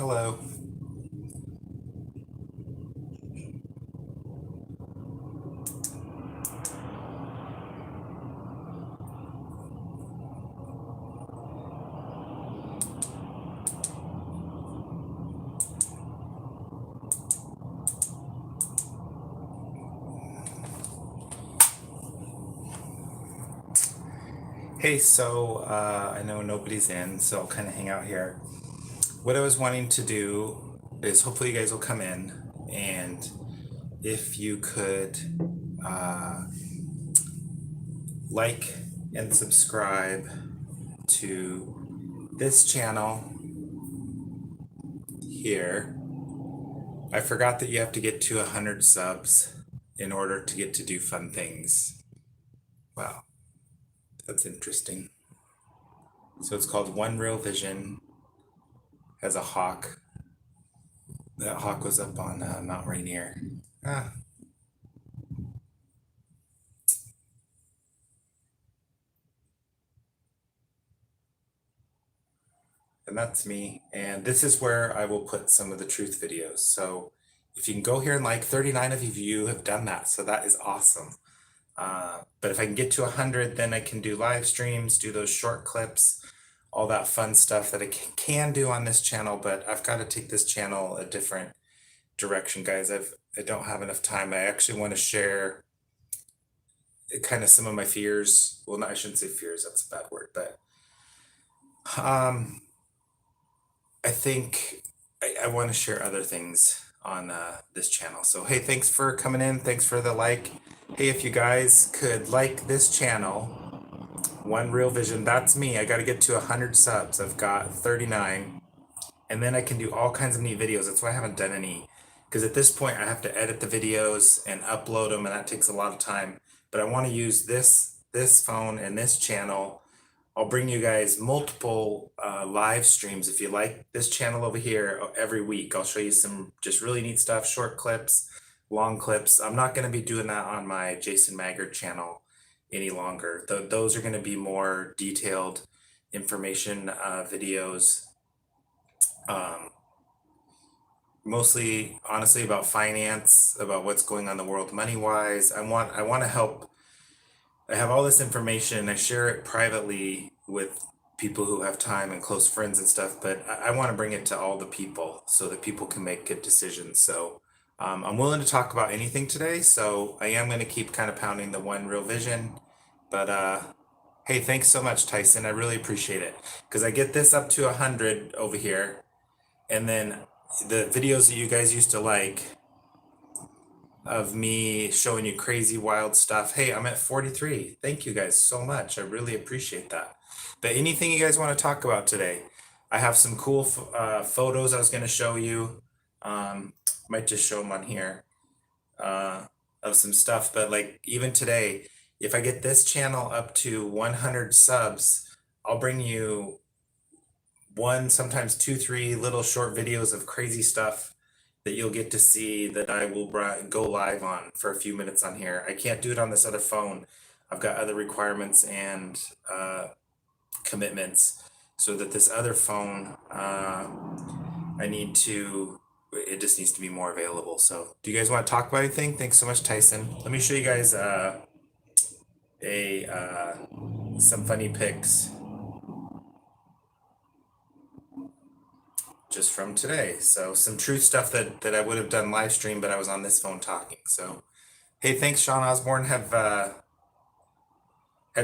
Hello. Hey, I know nobody's in, so I'll kind of hang out here. What I was wanting to do is hopefully you guys will come in, and if you could uh, like and subscribe to this channel here. I forgot that you have to get to 100 subs in order to get to do fun things. Wow, that's interesting. So it's called One Real Vision, has a hawk. That hawk was up on Mount Rainier. Ah, and that's me. And this is where I will put some of the truth videos. So if you can go here and like 39 of you have done that. So that is awesome. But if I can get to 100, then I can do live streams, do those short clips, all that fun stuff that I can do on this channel. But I've got to take this channel a different direction, guys. I don't have enough time. I actually want to share kind of some of my fears. Well, I shouldn't say fears. That's a bad word, but um, I think I want to share other things on this channel. So, hey, thanks for coming in. Thanks for the like. Hey, if you guys could like this channel, One Real Vision, that's me. I got to get to 100 subs. I've got 39. And then I can do all kinds of neat videos. That's why I haven't done any. Because at this point, I have to edit the videos and upload them, and that takes a lot of time. But I want to use this phone and this channel. I'll bring you guys multiple live streams if you like this channel over here every week. I'll show you some just really neat stuff, short clips, long clips. I'm not going to be doing that on my Jason Maggard channel any longer. Those are going to be more detailed information videos, mostly honestly about finance, about what's going on in the world money wise. I want to help. I have all this information. I share it privately with people who have time and close friends and stuff, but I want to bring it to all the people so that people can make good decisions. So I'm willing to talk about anything today. So I am going to keep kind of pounding the One Real Vision. But hey, thanks so much, Tyson. I really appreciate it because I get this up to 100 over here, and then the videos that you guys used to like of me showing you crazy wild stuff. Hey, I'm at 43. Thank you guys so much. I really appreciate that. But anything you guys want to talk about today? I have some cool photos I was going to show you. Might just show them on here of some stuff. But like even today, if I get this channel up to 100 subs, I'll bring you one, sometimes two, three little short videos of crazy stuff that you'll get to see that I will go live on for a few minutes on here. I can't do it on this other phone. I've got other requirements and commitments, so that this other phone, it just needs to be more available. So do you guys want to talk about anything? Thanks so much, Tyson. Let me show you guys some funny pics just from today. So some truth stuff that I would have done live stream, but I was on this phone talking. So hey, thanks, Sean Osborne. Have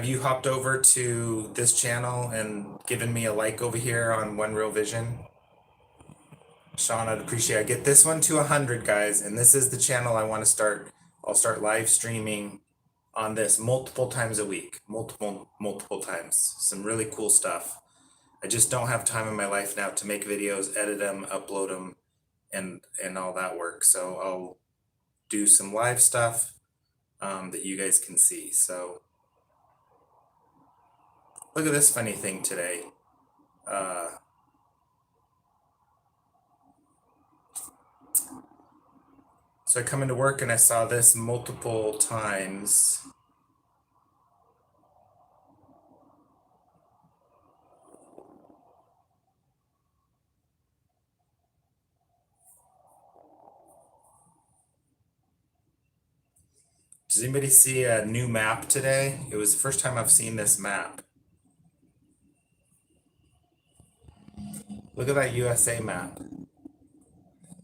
you hopped over to this channel and given me a like over here on One Real Vision? Sean, I'd appreciate it. I get this one to 100, guys, and this is the channel I want to start. I'll start live streaming on this multiple times a week, multiple times. Some really cool stuff. I just don't have time in my life now to make videos, edit them, upload them, and all that work. So I'll do some live stuff that you guys can see. So look at this funny thing today. So I come into work and I saw this multiple times. Does anybody see a new map today? It was the first time I've seen this map. Look at that USA map.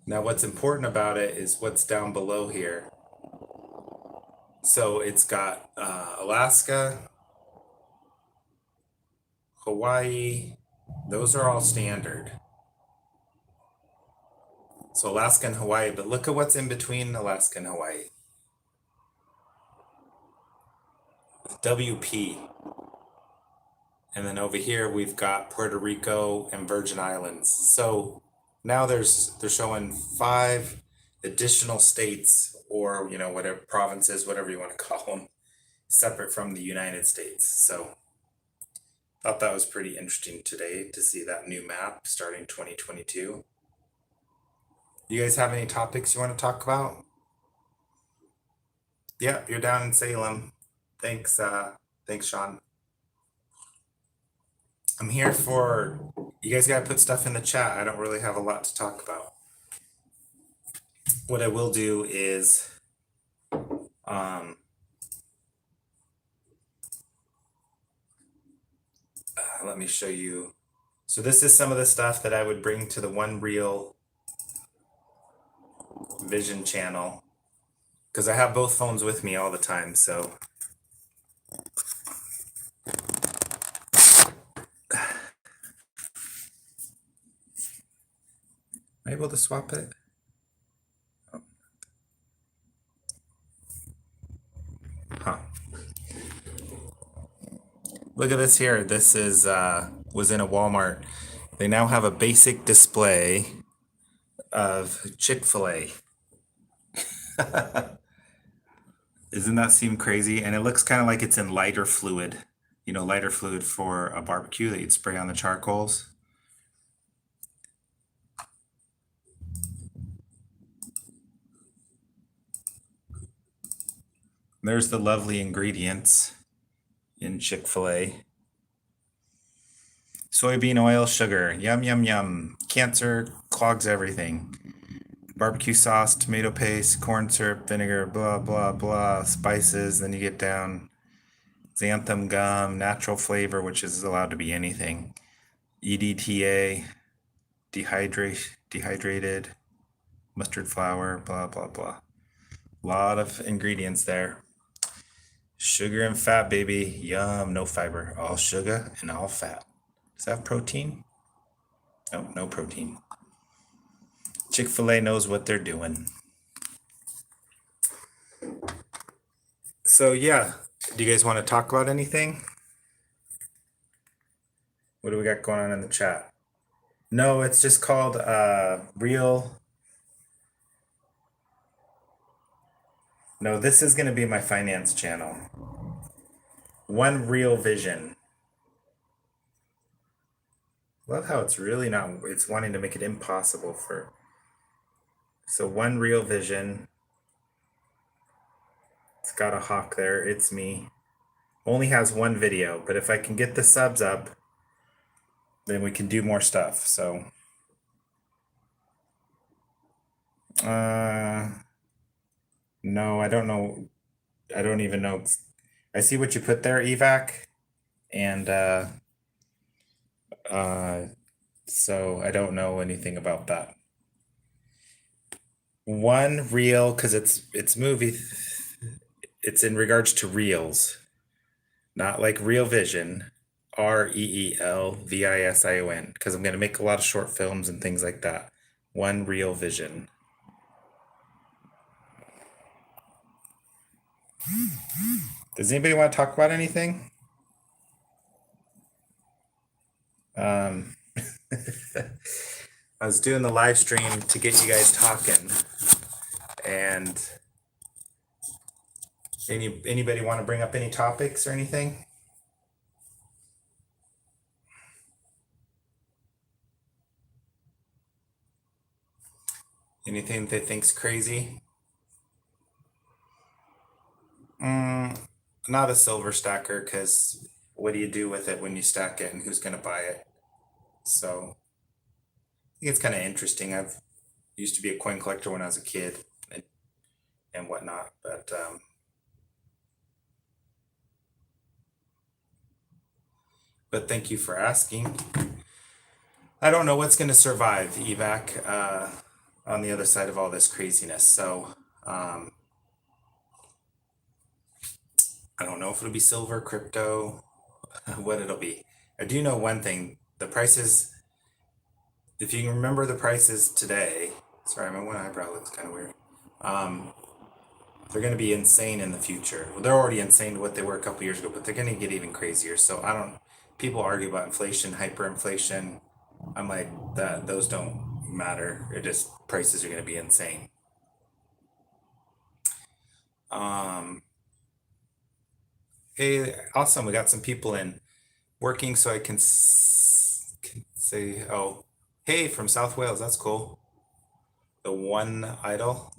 Now what's important about it is what's down below here. So it's got Alaska, Hawaii, those are all standard. So Alaska and Hawaii, but look at what's in between Alaska and Hawaii. WP. And then over here we've got Puerto Rico and Virgin Islands. So now they're showing 5 additional states, or whatever provinces, whatever you want to call them, separate from the United States. So thought that was pretty interesting today to see that new map starting 2022. You guys have any topics you want to talk about? Yeah, you're down in Salem. Thanks, Sean. I'm here for, you guys gotta put stuff in the chat. I don't really have a lot to talk about. What I will do is, let me show you. So this is some of the stuff that I would bring to the One Real Vision channel, because I have both phones with me all the time, so. Am I able to swap it? Oh. Huh. Look at this here. This is was in a Walmart. They now have a basic display of Chick-fil-A. Doesn't that seem crazy? And it looks kind of like it's in lighter fluid. Lighter fluid for a barbecue that you'd spray on the charcoals. There's the lovely ingredients in Chick-fil-A. Soybean oil, sugar, yum, yum, yum. Cancer clogs everything. Barbecue sauce, tomato paste, corn syrup, vinegar, blah, blah, blah, spices. Then you get down xanthan gum, natural flavor, which is allowed to be anything. EDTA, dehydrated, mustard flour, blah, blah, blah. A lot of ingredients there. Sugar and fat, baby. Yum, no fiber. All sugar and all fat. Does that have protein? Oh, no protein. Chick-fil-A knows what they're doing. So yeah, do you guys want to talk about anything? What do we got going on in the chat? No, it's just called Real. No, this is going to be my finance channel. One Real Vision. Love how it's really not, it's wanting to make it impossible for. So One Real Vision. It's got a hawk there. It's me. Only has one video, but if I can get the subs up, then we can do more stuff. So, no, I don't know. I don't even know. I see what you put there, Evac, and so I don't know anything about that. One Reel, because it's movie. It's in regards to reels, not like Real Vision. REELVISION, because I'm going to make a lot of short films and things like that. One Real Vision. Does anybody want to talk about anything? I was doing the live stream to get you guys talking, and anybody want to bring up any topics or anything? Anything they think's crazy? Not a silver stacker, because what do you do with it when you stack it, and who's going to buy it? So I think it's kind of interesting. I've used to be a coin collector when I was a kid and whatnot, but but thank you for asking. I don't know what's going to survive evac on the other side of all this craziness. So I don't know if it'll be silver, crypto, what it'll be. I do know one thing: the prices. If you can remember the prices today, sorry, my one eyebrow looks kind of weird. They're going to be insane in the future. Well, they're already insane to what they were a couple years ago, but they're going to get even crazier. So I don't. People argue about inflation, hyperinflation. I'm like that. Those don't matter. It just prices are going to be insane. Hey, awesome. We got some people in working, so I can say, oh, hey, from South Wales. That's cool. The idol.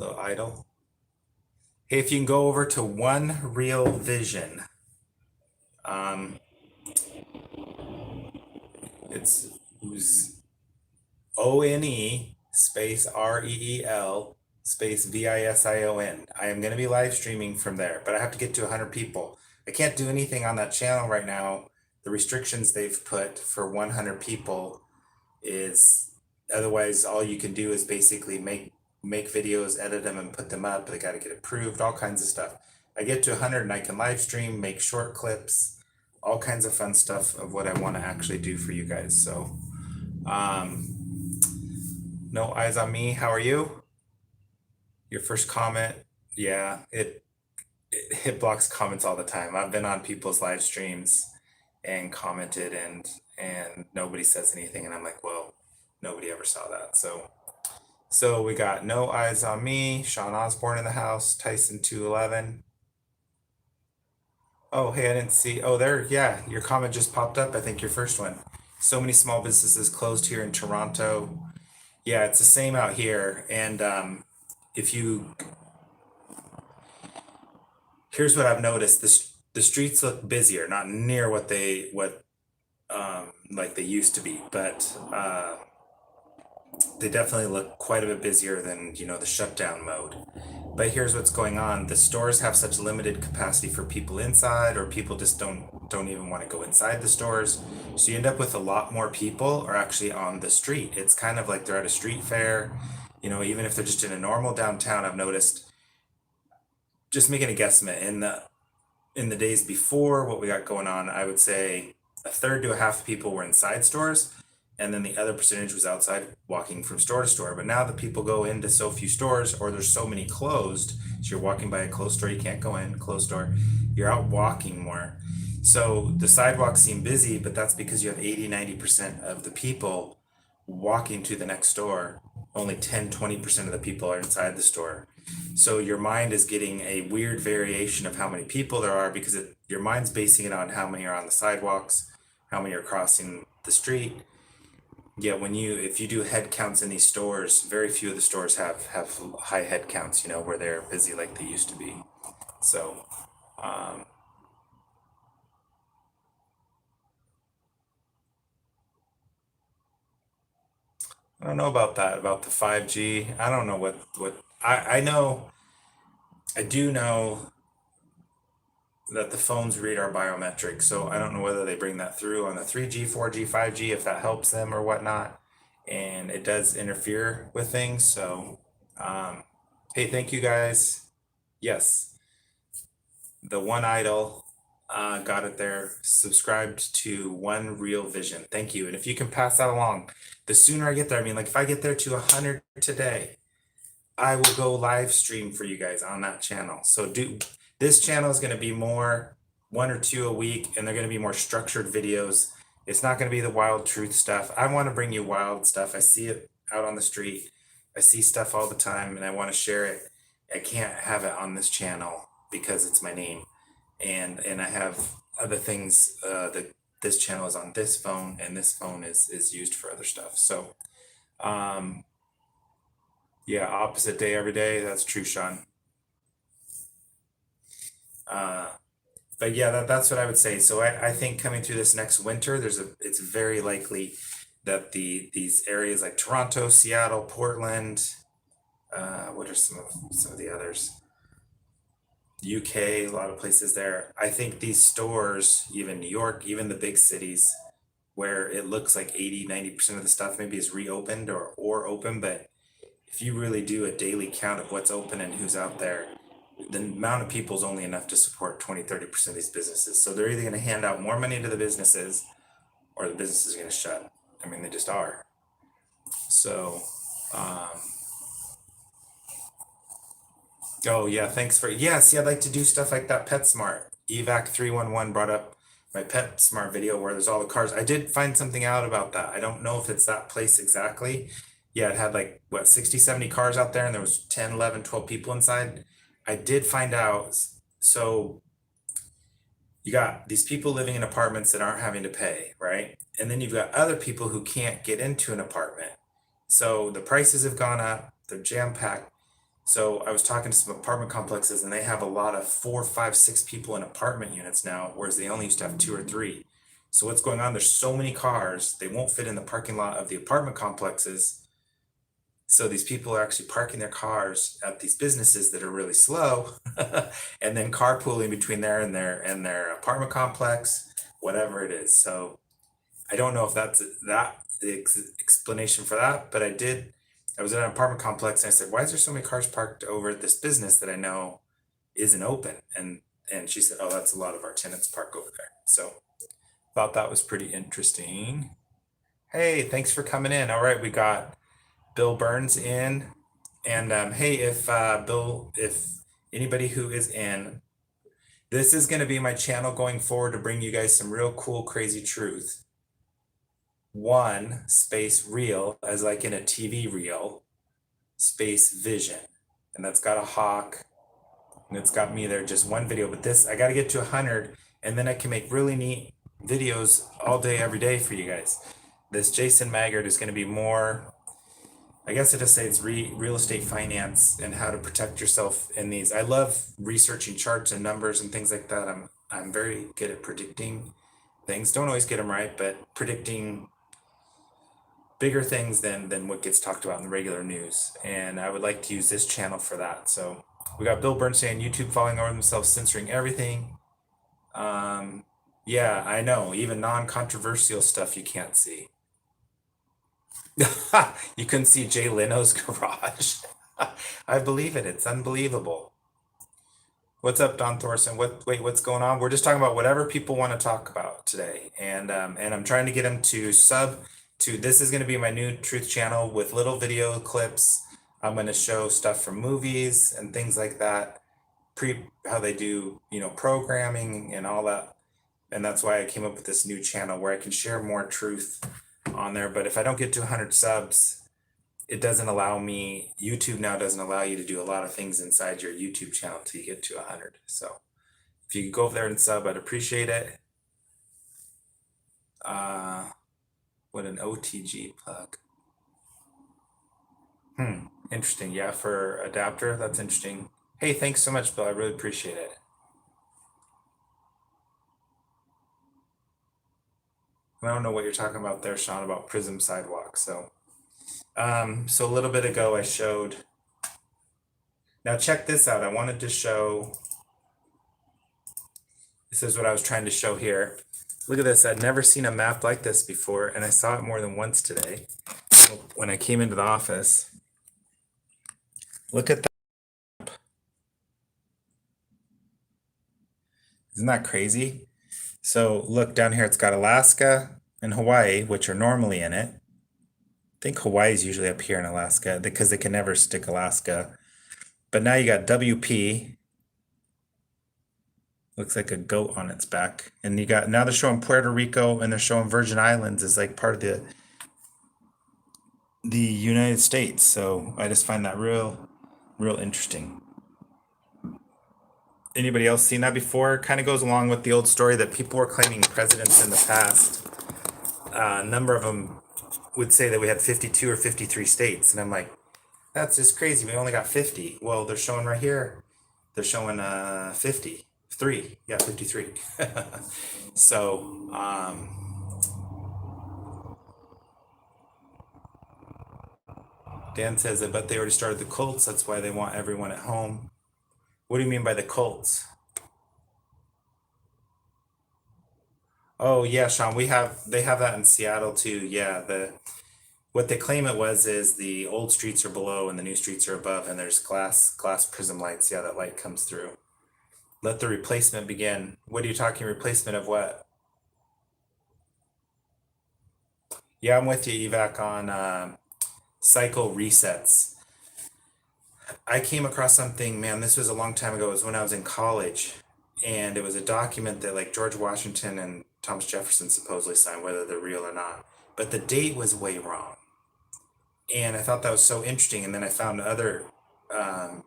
Hey, if you can go over to One Real Vision, it's ONE space REEL space VISION. I am going to be live streaming from there, but I have to get to 100 people. I can't do anything on that channel right now. The restrictions they've put for 100 people is otherwise all you can do is basically make videos, edit them, and put them up. They got to get approved, all kinds of stuff. I get to 100 and I can live stream, make short clips, all kinds of fun stuff of what I want to actually do for you guys. So, no eyes on me. How are you? Your first comment, yeah, it blocks comments all the time. I've been on people's live streams and commented, and nobody says anything, and I'm like, well, nobody ever saw that. So we got no eyes on me. Sean Osborne in the house. Tyson 211. Oh, hey, I didn't see. Oh, there, yeah, your comment just popped up. I think your first one. So many small businesses closed here in Toronto. Yeah, it's the same out here. And if you, here's what I've noticed: the streets look busier, not near what like they used to be, but they definitely look quite a bit busier than the shutdown mode. But here's what's going on: the stores have such limited capacity for people inside, or people just don't even want to go inside the stores. So you end up with a lot more people are actually on the street. It's kind of like they're at a street fair. Even if they're just in a normal downtown, I've noticed, just making a guesstimate, in the days before what we got going on, I would say a third to a half of people were inside stores, and then the other percentage was outside walking from store to store. But now the people go into so few stores, or there's so many closed, so you're walking by a closed store, you can't go in, closed store, you're out walking more. So the sidewalks seem busy, but that's because you have 80-90% of the people walking to the next store. Only 10-20% of the people are inside the store. So your mind is getting a weird variation of how many people there are, because your mind's basing it on how many are on the sidewalks, how many are crossing the street. Yeah, if you do head counts in these stores, very few of the stores have high head counts, where they're busy like they used to be. So, I don't know about that, about the 5G. I don't know what I know. I do know that the phones read our biometrics, so I don't know whether they bring that through on the 3G, 4G, 5G, if that helps them or whatnot. And it does interfere with things. So, hey, thank you guys. Yes, the One Idol got it there. Subscribed to One Real Vision. Thank you. And if you can pass that along, the sooner I get there, I mean, like if I get there to 100 today, I will go live stream for you guys on that channel. So this channel is going to be more 1 or 2 a week, and they're going to be more structured videos. It's not going to be the wild truth stuff. I want to bring you wild stuff. I see it out on the street. I see stuff all the time, and I want to share it. I can't have it on this channel because it's my name, and I have other things that this channel is on this phone, and this phone is used for other stuff. So, yeah, opposite day every day. That's true, Sean. But yeah, that's what I would say. So I think coming through this next winter, it's very likely that these areas like Toronto, Seattle, Portland, what are some of the others? UK, a lot of places there. I think these stores, even New York, even the big cities, where it looks like 80, 90% of the stuff maybe is reopened or open, but if you really do a daily count of what's open and who's out there, the amount of people is only enough to support 20, 30% of these businesses. So they're either going to hand out more money to the businesses or the business is going to shut. I mean, they just are. So, um, oh yeah, thanks for, yes, yeah, I'd like to do stuff like that. PetSmart, evac 311 brought up my PetSmart video where there's all the cars. I did find something out about that. I don't know if it's that place exactly. Yeah, it had like, what, 60, 70 cars out there and there was 10, 11, 12 people inside. I did find out, so you got these people living in apartments that aren't having to pay, right? And then you've got other people who can't get into an apartment. So the prices have gone up, they're jam-packed. So I was talking to some apartment complexes and they have a lot of 4, 5, 6 people in apartment units now, whereas they only used to have 2 or 3. So what's going on? There's so many cars, they won't fit in the parking lot of the apartment complexes. So these people are actually parking their cars at these businesses that are really slow and then carpooling between there and their apartment complex, whatever it is. So I don't know if that's the explanation for that, but I was at an apartment complex and I said, why is there so many cars parked over at this business that I know isn't open? And she said, oh, that's a lot of our tenants park over there. So thought that was pretty interesting. Hey, thanks for coming in. All right, we got Bill Burns in. And hey, if Bill, if anybody who is in, this is going to be my channel going forward to bring you guys some real cool, crazy truth. One space real, as like in a TV reel, space vision. And that's got a hawk and it's got me there, just one video. But this, I got to get to 100 and then I can make really neat videos all day, every day for you guys. This Jason Maggard is going to be more, I guess I just say it's real estate finance and how to protect yourself in these. I love researching charts and numbers and things like that. I'm very good at predicting things. Don't always get them right, but predicting bigger things than what gets talked about in the regular news. And I would like to use this channel for that. So we got Bill Burns saying YouTube falling over themselves, censoring everything. Yeah, I know. Even non-controversial stuff you can't see. You couldn't see Jay Leno's garage. I believe it. It's unbelievable. What's up, Don Thorson? What's going on? We're just talking about whatever people want to talk about today. And I'm trying to get them to sub to, this is going to be my new truth channel with little video clips. I'm going to show stuff from movies and things like that, how they do, programming and all that. And that's why I came up with this new channel where I can share more truth on there. But if I don't get to 100 subs, it doesn't allow me, YouTube now doesn't allow you to do a lot of things inside your YouTube channel until you get to 100. So if you could go over there and sub, I'd appreciate it. What an OTG plug. Interesting. Yeah, for adapter, that's interesting. Hey, thanks so much, Bill. I really appreciate it. I don't know what you're talking about there, Sean, about Prism Sidewalk. So a little bit ago I showed, now check this out. I wanted to show, this is what I was trying to show here. Look at this. I'd never seen a map like this before, and I saw it more than once today when I came into the office. Look at that. Isn't that crazy? So look down here, it's got Alaska and Hawaii, which are normally in it. I think Hawaii is usually up here in Alaska because they can never stick Alaska. But now you got WP. Looks like a goat on its back. And you got, now they're showing Puerto Rico and they're showing Virgin Islands as like part of the United States. So I just find that real interesting. Anybody else seen that before? Kind of goes along with the old story that people were claiming presidents in the past. A number of them would say that we had 52 or 53 states. And I'm like, that's just crazy. We only got 50. Well, they're showing right here. They're showing 53. Yeah, 53. So, Dan says, I bet they already started the cults. That's why they want everyone at home. What do you mean by the cults? Oh yeah, Sean, they have that in Seattle too. Yeah, the what they claim it was is the old streets are below and the new streets are above, and there's glass prism lights. Yeah, that light comes through. Let the replacement begin. What are you talking replacement of what? Yeah, I'm with you, Evac, on cycle resets. I came across something, man, this was a long time ago. It was when I was in college. And it was a document that like George Washington and Thomas Jefferson supposedly signed, whether they're real or not. But the date was way wrong. And I thought that was so interesting. And then I found other, um,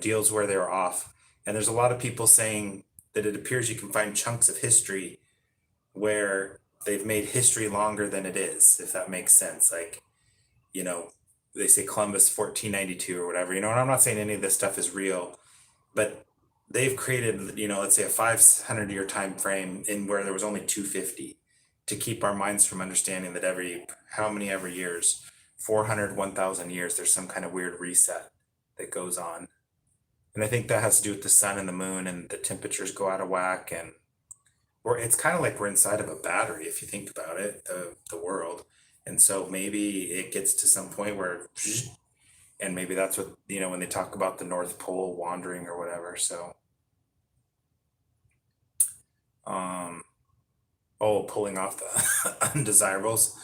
deals where they were off. And there's a lot of people saying that it appears you can find chunks of history where they've made history longer than it is, if that makes sense. Like, you know, they say Columbus 1492 or whatever, and I'm not saying any of this stuff is real, but they've created, let's say a 500-year time frame in where there was only 250 to keep our minds from understanding that how many ever years, 400, 1000 years, there's some kind of weird reset that goes on. And I think that has to do with the sun and the moon and the temperatures go out of whack, and it's kind of like we're inside of a battery if you think about it, the world. And so maybe it gets to some point where and maybe that's what, when they talk about the North Pole wandering or whatever. So um oh, pulling off the undesirables.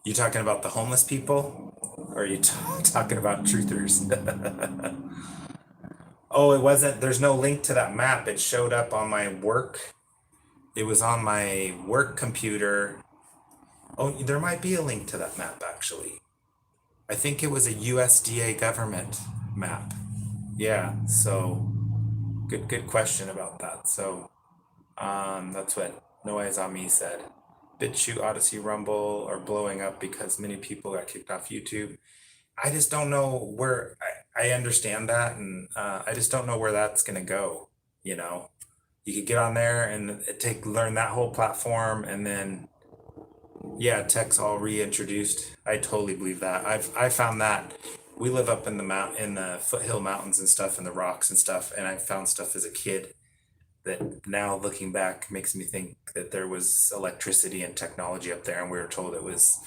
You talking about the homeless people, or are you talking about truthers? Oh, it wasn't, there's no link to that map. It showed up on my work. It was on my work computer. Oh, there might be a link to that map actually. I think it was a USDA government map. Yeah, so good question about that. So that's what Noise on Me said. BitChute, Odyssey, Rumble are blowing up because many people got kicked off YouTube. I just don't know where I understand that, and I just don't know where that's gonna go. You know, you could get on there and learn that whole platform, and then yeah, tech's all reintroduced. I totally believe that. I found that we live up in the foothill mountains and stuff, and the rocks and stuff, and I found stuff as a kid that now looking back makes me think that there was electricity and technology up there, and we were told it was,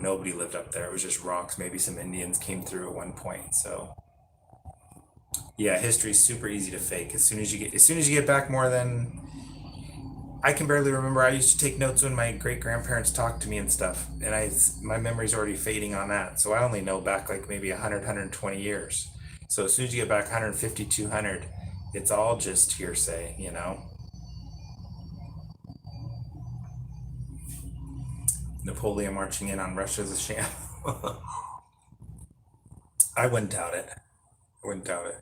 nobody lived up there. It was just rocks. Maybe some Indians came through at one point. So yeah, history is super easy to fake. As soon as you get back more than I can barely remember. I used to take notes when my great grandparents talked to me and stuff, and my memory's already fading on that. So I only know back like maybe 100, 120 years. So as soon as you get back 150, 200, it's all just hearsay. Napoleon marching in on Russia is a sham. I wouldn't doubt it. I wouldn't doubt it.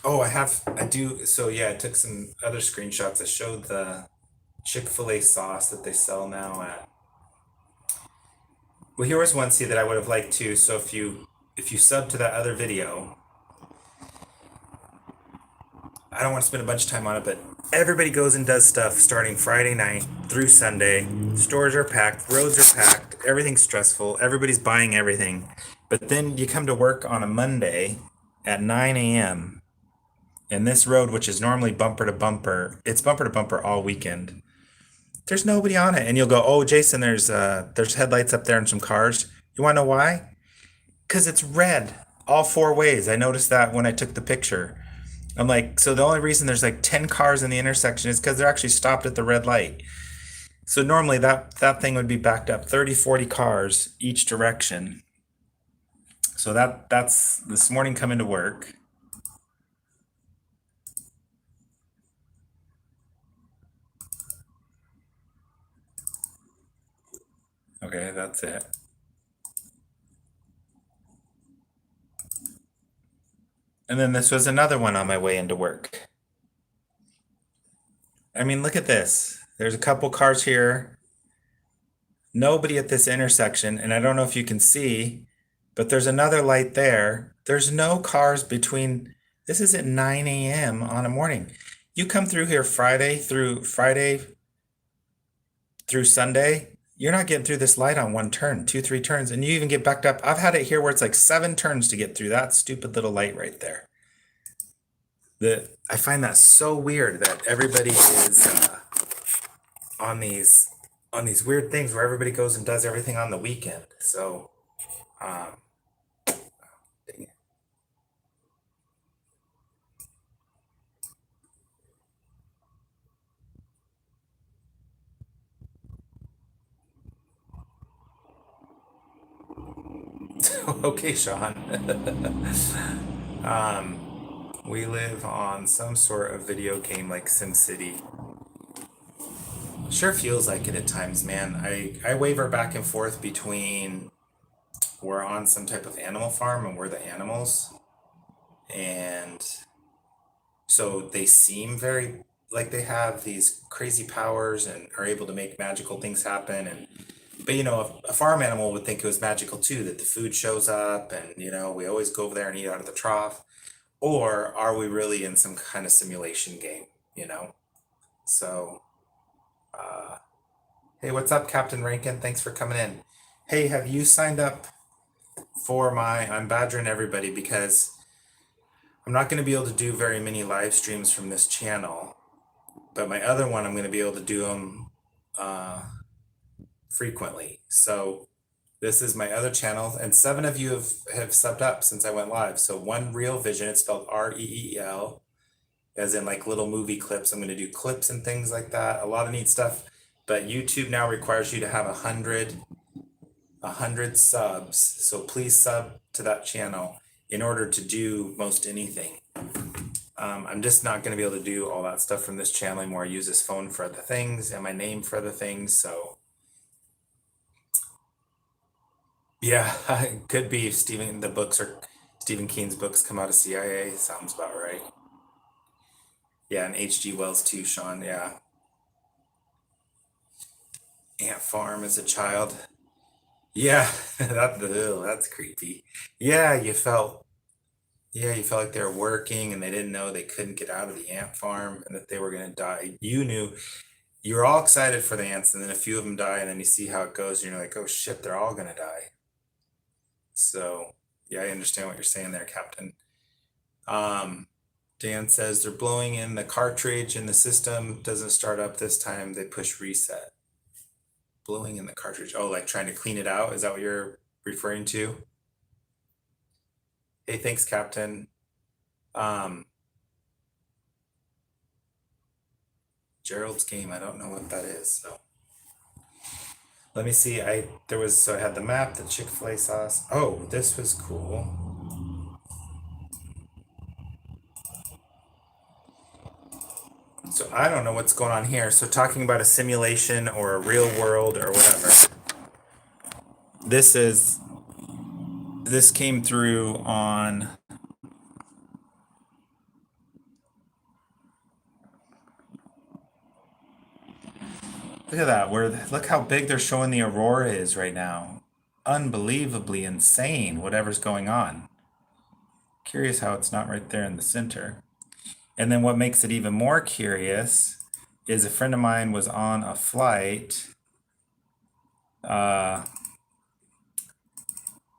Oh, I do. So yeah, I took some other screenshots. I showed the Chick-fil-A sauce that they sell now at. Well, here was one, see, that I would have liked to. So if you sub to that other video, I don't want to spend a bunch of time on it, but everybody goes and does stuff starting Friday night through Sunday. Stores are packed, roads are packed, everything's stressful, everybody's buying everything. But then you come to work on a Monday at 9 a.m. and this road, which is normally bumper to bumper, it's bumper to bumper all weekend. There's nobody on it, and you'll go, "Oh, Jason, there's headlights up there and some cars." You want to know why? Because it's red all four ways. I noticed that when I took the picture. I'm like, so the only reason there's like 10 cars in the intersection is because they're actually stopped at the red light. So normally that thing would be backed up 30, 40 cars each direction. So that's this morning coming to work. Okay, that's it. And then this was another one on my way into work. I mean, look at this. There's a couple cars here. Nobody at this intersection, and I don't know if you can see, but there's another light there. There's no cars between. This is at 9 a.m. on a morning. You come through here Friday through Sunday, you're not getting through this light on one turn, two, 3 turns, and you even get backed up. I've had it here where it's like 7 turns to get through that stupid little light right there. I find that so weird that everybody is on these on these weird things where everybody goes and does everything on the weekend. So, um, dang it. Okay, Sean. We live on some sort of video game like SimCity. Sure feels like it at times, man. I waver back and forth between we're on some type of animal farm and we're the animals. And so they seem very like they have these crazy powers and are able to make magical things happen. And but a farm animal would think it was magical too, that the food shows up and we always go over there and eat out of the trough. Or are we really in some kind of simulation game, you know? So uh hey, what's up, Captain Rankin? Thanks for coming in. Hey, have you signed up for I'm badgering everybody because I'm not going to be able to do very many live streams from this channel, but my other one, I'm going to be able to do them uh, frequently. So this is my other channel, and 7 of you have subbed up since I went live. So One Real Vision, it's spelled REEL, as in like little movie clips. I'm going to do clips and things like that. A lot of neat stuff. But YouTube now requires you to have 100 subs. So please sub to that channel in order to do most anything. I'm just not going to be able to do all that stuff from this channel anymore. I use this phone for other things and my name for other things. So yeah, it could be if Stephen King's books come out of CIA. Sounds about right. Yeah, and H.G. Wells too, Sean. Yeah. Ant Farm as a child. Yeah, that's creepy. Yeah, you felt like they were working and they didn't know they couldn't get out of the ant farm and that they were going to die. You were all excited for the ants, and then a few of them die, and then you see how it goes, and you're like, oh shit, they're all going to die. So, yeah, I understand what you're saying there, Captain. Um, Dan says they're blowing in the cartridge and the system doesn't start up this time. They push reset. Blowing in the cartridge. Oh, like trying to clean it out? Is that what you're referring to? Hey, thanks, Captain. Um, Gerald's game. I don't know what that is. So let me see. I had the map, the Chick-fil-A sauce. Oh, this was cool. So I don't know what's going on here. So talking about a simulation or a real world or whatever. This came through on look at that. Look how big they're showing the aurora is right now. Unbelievably insane, whatever's going on. Curious how it's not right there in the center. And then what makes it even more curious is a friend of mine was on a flight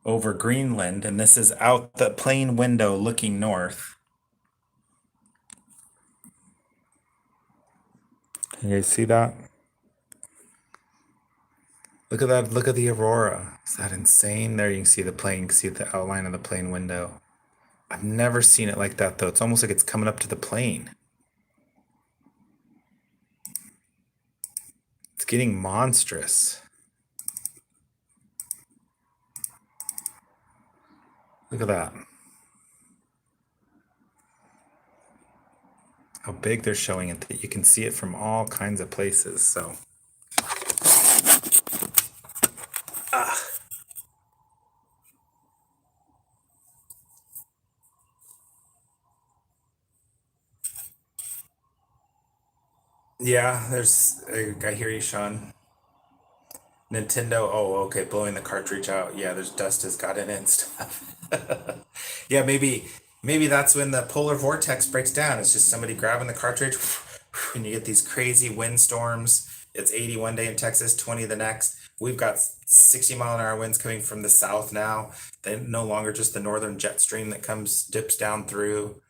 over Greenland, and this is out the plane window looking north. Can you guys see that? Look at that. Look at the aurora. Is that insane? There you can see the plane. You can see the outline of the plane window. I've never seen it like that, though. It's almost like it's coming up to the plane. It's getting monstrous. Look at that. How big they're showing it, that you can see it from all kinds of places. So, yeah, I hear you, Sean. Nintendo, oh, okay, blowing the cartridge out. Yeah, there's dust has got in it and stuff. Yeah, maybe that's when the polar vortex breaks down. It's just somebody grabbing the cartridge and you get these crazy windstorms. It's 80 one day in Texas, 20 the next. We've got 60-mile-an-hour winds coming from the south now. They no longer just the northern jet stream that dips down through.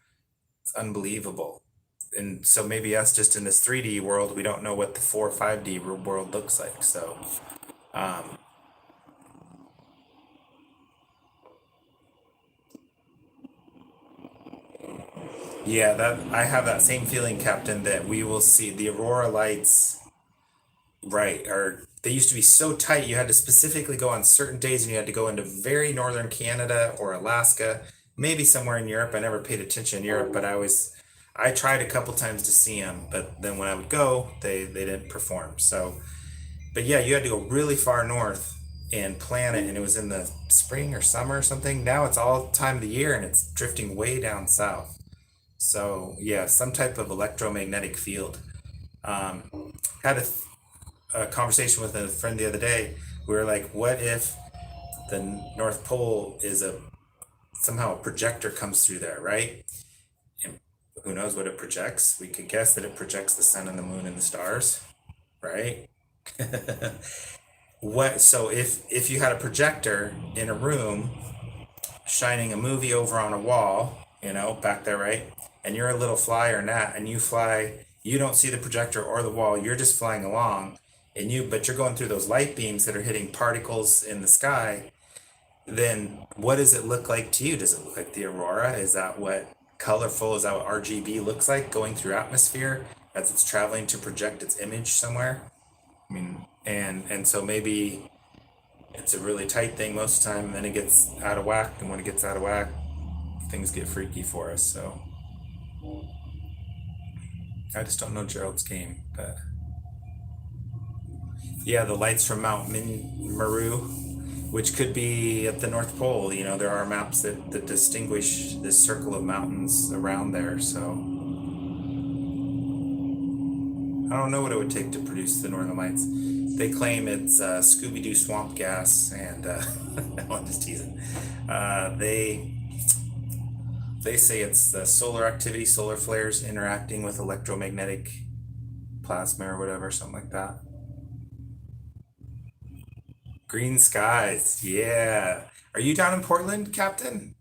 It's unbelievable. And so maybe us just in this 3D world, we don't know what the 4 or 5D world looks like. So, um, yeah, that I have that same feeling, Captain, that we will see the aurora lights. Right. Or they used to be so tight, you had to specifically go on certain days and you had to go into very northern Canada or Alaska, maybe somewhere in Europe. I never paid attention in Europe, but I tried a couple times to see them, but then when I would go, they didn't perform. So, but yeah, you had to go really far north and plan it, and it was in the spring or summer or something. Now it's all time of the year and it's drifting way down south. So, yeah, some type of electromagnetic field. Um, had a conversation with a friend the other day. We were like, what if the North Pole is a somehow a projector comes through there, right? And who knows what it projects? We could guess that it projects the sun and the moon and the stars, right? What so if you had a projector in a room shining a movie over on a wall, back there, right? And you're a little fly or gnat and you fly, you don't see the projector or the wall, you're just flying along but you're going through those light beams that are hitting particles in the sky, then what does it look like to you? Does it look like the aurora? Is that what colorful, is that what RGB looks like going through atmosphere as it's traveling to project its image somewhere? I mean, and so maybe it's a really tight thing most of the time, and then it gets out of whack, and when it gets out of whack, things get freaky for us. So I just don't know Gerald's game, but yeah, the lights from Mount Meru, which could be at the North Pole. There are maps that distinguish this circle of mountains around there. So I don't know what it would take to produce the Northern Lights. They claim it's Scooby-Doo swamp gas, and no, I'm just teasing. They say it's the solar activity, solar flares interacting with electromagnetic plasma or whatever, something like that. Green skies, yeah. Are you down in Portland, Captain?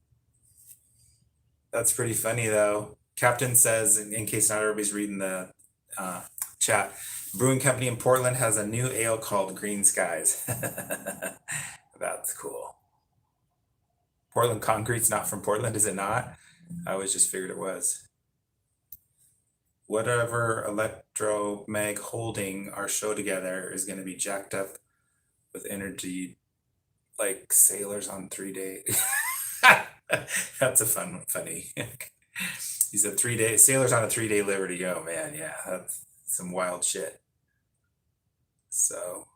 That's pretty funny though. Captain says, in case not everybody's reading the uh, chat, brewing company in Portland has a new ale called Green Skies. That's cool. Portland Concrete's not from Portland, is it not? I always just figured it was. Whatever Electromag holding our show together is going to be jacked up with energy like sailors on 3 day. That's a funny. He said 3 days, sailors on a 3 day Liberty. Oh man, yeah, that's some wild shit. So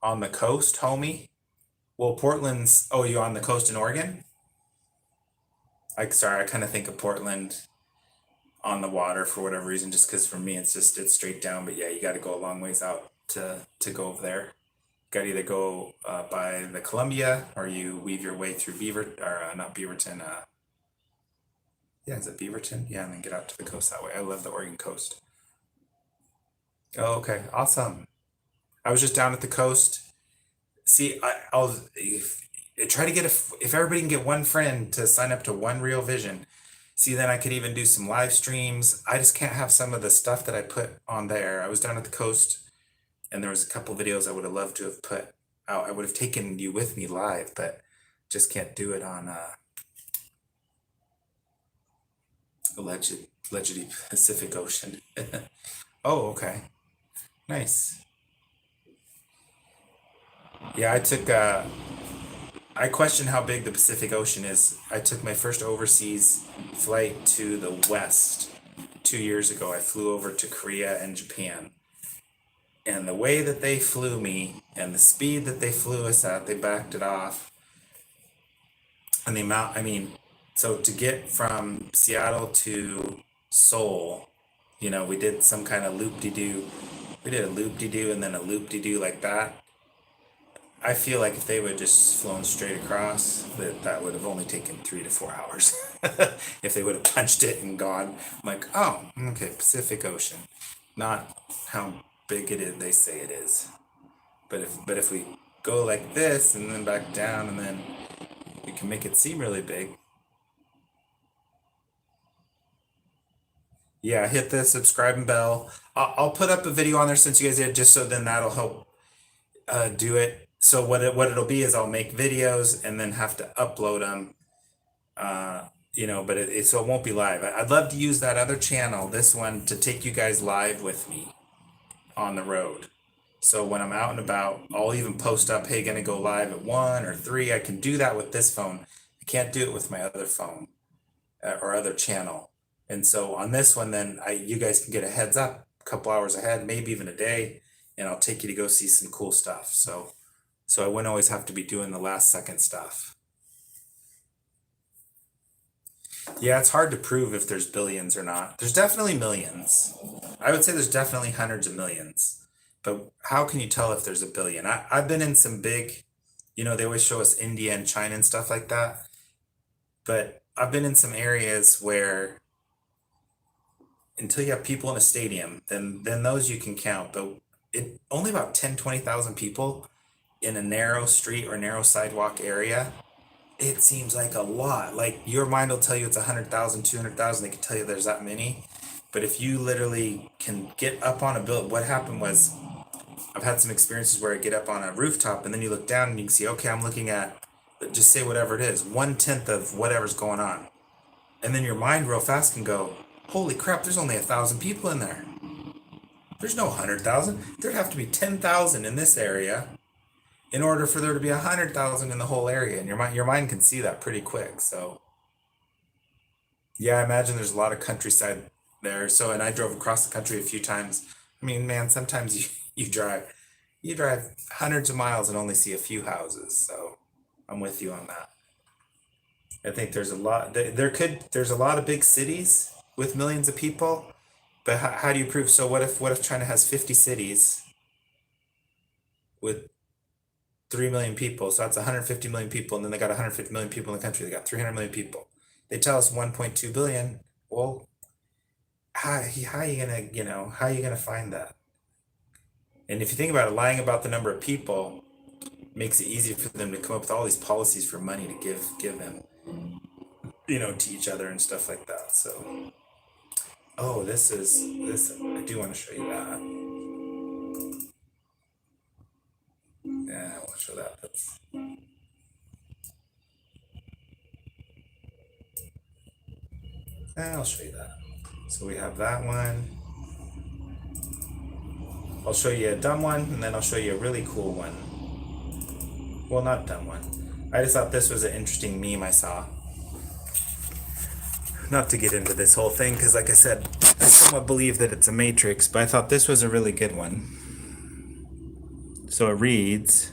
on the coast, homie. Well, Portland's. Oh, you on the coast in Oregon? Like, sorry, I kind of think of Portland on the water for whatever reason, just because for me it's straight down. But yeah, you got to go a long ways out to go over there. Got to either go by the Columbia or you weave your way through Beaver or not Beaverton. Yeah, is it Beaverton? Yeah, and then get out to the coast that way. I love the Oregon coast. Oh, okay, awesome. I was just down at the coast. See, I'll try to get if everybody can get one friend to sign up to One Real Vision. See, then I could even do some live streams. I just can't have some of the stuff that I put on there. I was down at the coast and there was a couple videos I would have loved to have put out. I would have taken you with me live, but just can't do it on allegedly Pacific Ocean. Oh, okay. Nice. Yeah, I question how big the Pacific Ocean is. I took my first overseas flight to the west 2 years ago. I flew over to Korea and Japan. And the way that they flew me and the speed that they flew us at, they backed it off. And the amount, I mean, so to get from Seattle to Seoul, we did some kind of loop-de-doo. We did a loop-de-doo and then a loop-de-doo like that. I feel like if they would just flown straight across, that would have only taken 3 to 4 hours. If they would have punched it and gone, I'm like, oh, okay, Pacific Ocean, not how big it is they say it is. But if we go like this and then back down and then we can make it seem really big. Yeah, hit the subscribe and bell. I'll put up a video on there since you guys did, just so then that'll help do it. So what it'll be is I'll make videos and then have to upload them. But so it won't be live. I'd love to use that other channel, this one, to take you guys live with me on the road. So when I'm out and about, I'll even post up, hey, gonna go live at 1 or 3. I can do that with this phone. I can't do it with my other phone or other channel. And so on this one, then you guys can get a heads up a couple hours ahead, maybe even a day, and I'll take you to go see some cool stuff. So I wouldn't always have to be doing the last second stuff. Yeah, it's hard to prove if there's billions or not. There's definitely millions. I would say there's definitely hundreds of millions. But how can you tell if there's a billion? I've been in some big, they always show us India and China and stuff like that. But I've been in some areas where until you have people in a stadium, then those you can count. But it only about 10, 20,000 people in a narrow street or narrow sidewalk area. It seems like a lot. Like your mind will tell you it's 100,000, 200,000. They can tell you there's that many. But if you literally can get up on a building, what happened was I've had some experiences where I get up on a rooftop and then you look down and you can see, okay, I'm looking at, just say whatever it is, 1/10 of whatever's going on. And then your mind real fast can go, holy crap, there's only 1,000 people in there. There's no 100,000. There'd have to be 10,000 in this area in order for there to be 100,000 in the whole area. And your mind can see that pretty quick. So yeah, I imagine there's a lot of countryside there. So, and I drove across the country a few times. I mean, man, sometimes you drive hundreds of miles and only see a few houses. So I'm with you on that. I think there's a lot, there's a lot of big cities with millions of people, but how do you prove? So what if China has 50 cities with 3 million people? So that's 150 million people. And then they got 150 million people in the country. They got 300 million people. They tell us 1.2 billion. Well, how you gonna, how you gonna find that? And if you think about it, lying about the number of people makes it easy for them to come up with all these policies for money to give them, to each other and stuff like that. So, oh, this. I do want to show you that. Yeah, I want to show that. I'll show you that. So we have that one. I'll show you a dumb one, and then I'll show you a really cool one. Well, not dumb one. I just thought this was an interesting meme I saw. Not to get into this whole thing, because like I said, I somewhat believe that it's a matrix, but I thought this was a really good one. So it reads,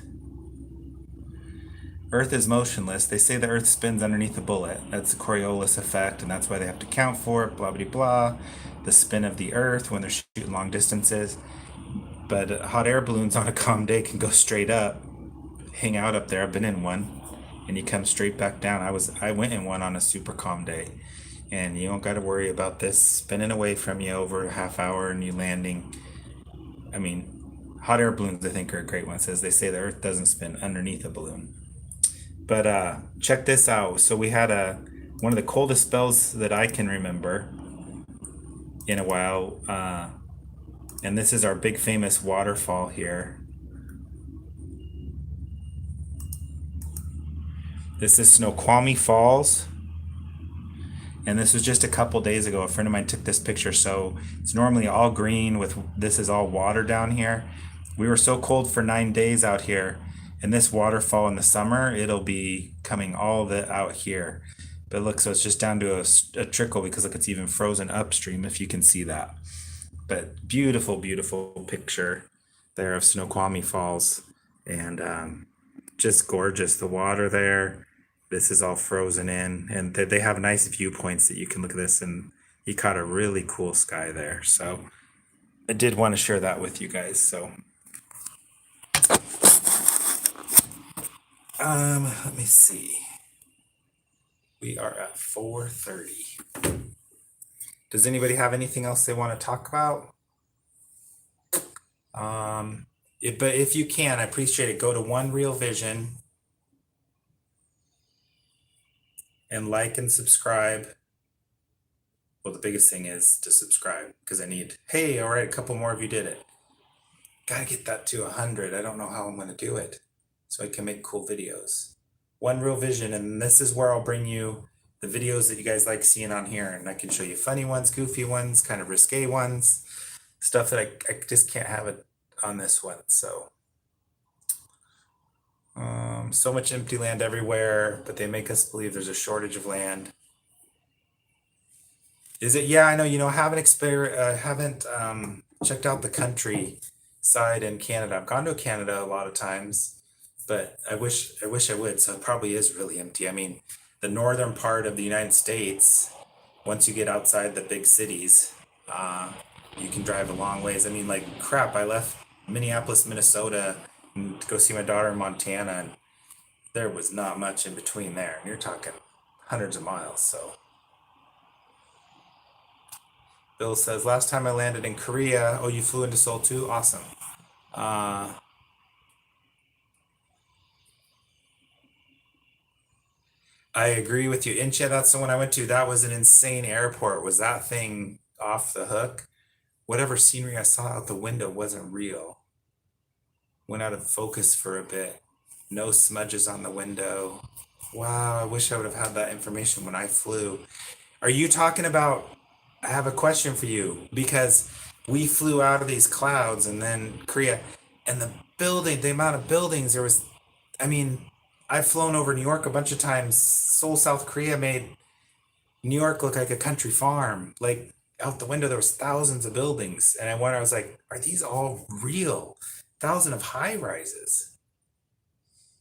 Earth is motionless. They say the Earth spins underneath a bullet. That's the Coriolis effect, and that's why they have to count for it, blah, blah, blah. The spin of the Earth when they're shooting long distances. But hot air balloons on a calm day can go straight up, hang out up there. I've been in one, and you come straight back down. I went in one on a super calm day, and you don't got to worry about this spinning away from you over a half hour and you landing. I mean, hot air balloons I think are a great one. It says they say the Earth doesn't spin underneath a balloon. But check this out. So we had one of the coldest spells that I can remember in a while, and this is our big famous waterfall here. This is Snoqualmie Falls, and this was just a couple days ago. A friend of mine took this picture. So it's normally all green with this is all water down here. We were so cold for 9 days out here, and this waterfall in the summer, it'll be coming all the out here. But look, so it's just down to a trickle because look, it's even frozen upstream if you can see that. But beautiful, beautiful picture there of Snoqualmie Falls, and just gorgeous. The water there. This is all frozen in, and they have nice viewpoints that you can look at this, and you caught a really cool sky there. So I did want to share that with you guys. So let me see. We are at 4:30. Does anybody have anything else they want to talk about? But if you can, I appreciate it. Go to One Real Vision and like and subscribe. Well, the biggest thing is to subscribe because I need, hey, all right, a couple more of you did it. Gotta get that to 100. I don't know how I'm gonna do it. So I can make cool videos. One Real Vision, and this is where I'll bring you the videos that you guys like seeing on here. And I can show you funny ones, goofy ones, kind of risque ones, stuff that I just can't have it on this one. So much empty land everywhere, but they make us believe there's a shortage of land. Is it? Yeah, I know. I haven't checked out the countryside in Canada. I've gone to Canada a lot of times, but I wish I would. So it probably is really empty. I mean, the northern part of the United States, once you get outside the big cities, you can drive a long ways. I mean, like crap, I left Minneapolis, Minnesota, to go see my daughter in Montana, and there was not much in between there. And you're talking hundreds of miles. So Bill says, last time I landed in Korea. Oh, you flew into Seoul too? Awesome. Uh, I agree with you. Incheon, that's the one I went to. That was an insane airport. Was that thing off the hook? Whatever scenery I saw out the window wasn't real. Went out of focus for a bit. No smudges on the window. Wow, I wish I would have had that information when I flew. Are you talking about? I have a question for you because we flew out of these clouds and then Korea and the amount of buildings there was. I mean, I've flown over New York a bunch of times. Seoul, South Korea made New York look like a country farm. Like out the window, there was thousands of buildings, and I was like, are these all real? Thousands of high rises.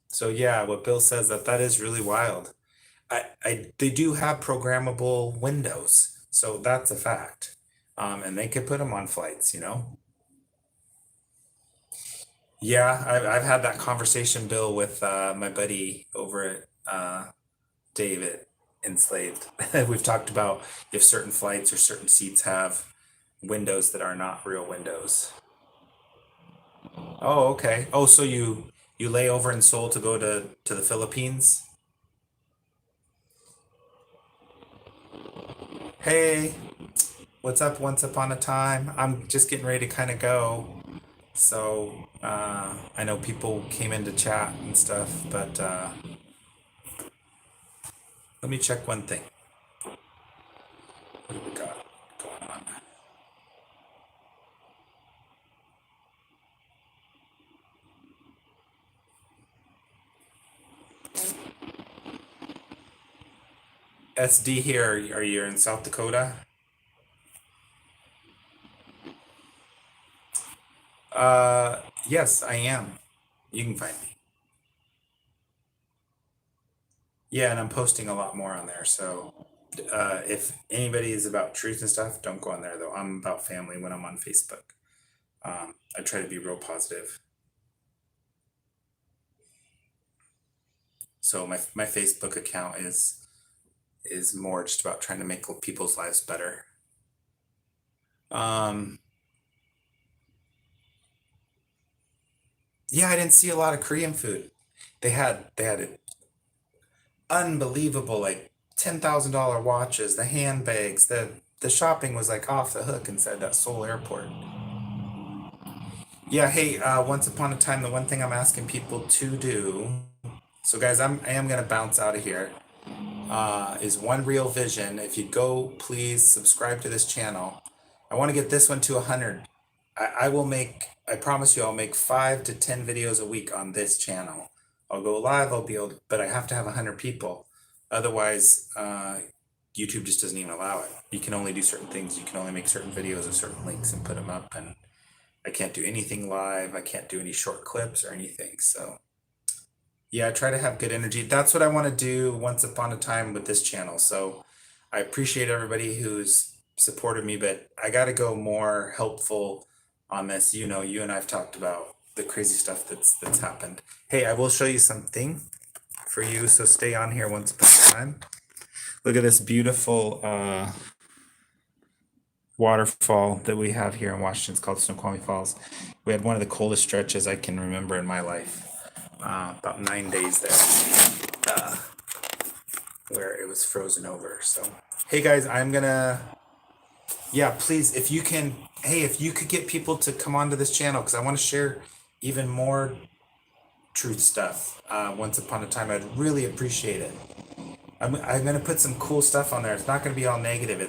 So yeah, what Bill says that is really wild. They do have programmable windows, so that's a fact. And they could put them on flights. Yeah, I've had that conversation, Bill, with my buddy over at David Enslaved. We've talked about if certain flights or certain seats have windows that are not real windows. Oh, okay. Oh, so you lay over in Seoul to go to the Philippines? Hey, what's up? Once upon a time. I'm just getting ready to kind of go. So, I know people came in to chat and stuff, but let me check one thing. What do we got going on? SD here, are you in South Dakota? Yes, I am. You can find me. Yeah, and I'm posting a lot more on there. So, if anybody is about truth and stuff, don't go on there though. I'm about family when I'm on Facebook. I try to be real positive. So my Facebook account is more just about trying to make people's lives better. Um, yeah, I didn't see a lot of Korean food. They had it unbelievable, like $10,000 watches, the handbags, the shopping was like off the hook inside that Seoul airport. Yeah, hey, once upon a time, the one thing I'm asking people to do. So guys, I am gonna bounce out of here. Is One Real Vision. If you go, please subscribe to this channel. I want to get this one to 100. I will make, I promise you, I'll make 5 to 10 videos a week on this channel. I'll go live, I'll be able to, but I have to have 100 people. Otherwise, YouTube just doesn't even allow it. You can only do certain things. You can only make certain videos with certain links and put them up. And I can't do anything live. I can't do any short clips or anything. So yeah, I try to have good energy. That's what I want to do once upon a time with this channel. So I appreciate everybody who's supported me, but I got to go more helpful on this. You and I've talked about the crazy stuff that's happened. Hey, I will show you something for you. So stay on here once upon a time. Look at this beautiful waterfall that we have here in Washington. It's called Snoqualmie Falls. We had one of the coldest stretches I can remember in my life. About 9 days there, where it was frozen over. So, hey guys, I'm gonna Yeah, please, if you can, hey, if you could get people to come onto this channel, because I want to share even more truth stuff. Once upon a time, I'd really appreciate it. I'm gonna put some cool stuff on there. It's not gonna be all negative.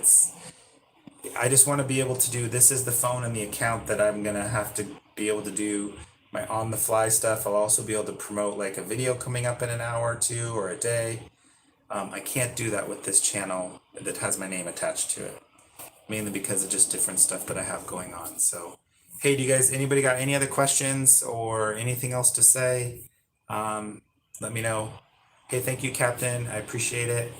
I just want to be able to do, this is the phone and the account that I'm gonna have to be able to do my on the fly stuff. I'll also be able to promote like a video coming up in an hour or two or a day. I can't do that with this channel that has my name attached to it, mainly because of just different stuff that I have going on. So, hey, do you guys, anybody got any other questions or anything else to say? Let me know. Hey, thank you, Captain. I appreciate it.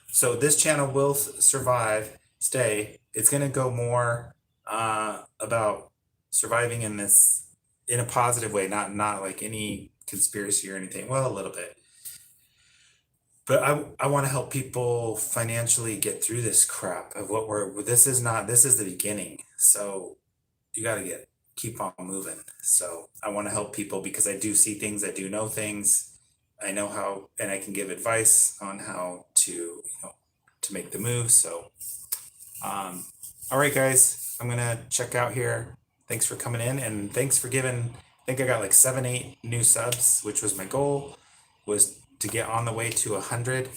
So this channel will survive, stay. It's gonna go more about surviving in this in a positive way, not like any conspiracy or anything. Well, a little bit. But I want to help people financially get through this crap of what this is not, this is the beginning. So you got to keep on moving. So I want to help people because I do see things, I do know things. I know how, and I can give advice on how to, to make the move. So, all right, guys, I'm going to check out here. Thanks for coming in and thanks for giving, I think I got like 7, 8 new subs, which was my goal, was to get on the way to 100.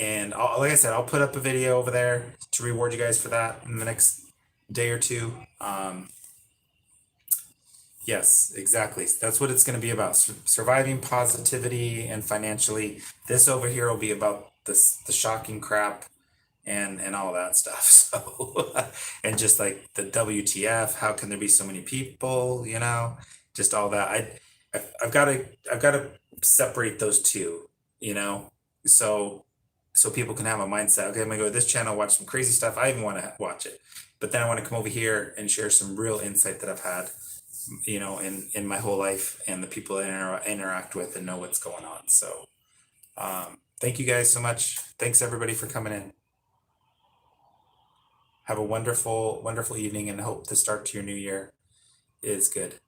And like I said, I'll put up a video over there to reward you guys for that in the next day or two. Yes, exactly. That's what it's going to be about. Surviving positivity and financially. This over here will be about the shocking crap and all that stuff. So, and just like the WTF, how can there be so many people, just all that. I've got to separate those two, so people can have a mindset. Okay, I'm gonna go to this channel, watch some crazy stuff. I even want to watch it, but then I want to come over here and share some real insight that I've had, in my whole life and the people that interact with and know what's going on. So, thank you guys so much. Thanks everybody for coming in. Have a wonderful, wonderful evening and hope the start to your new year is good.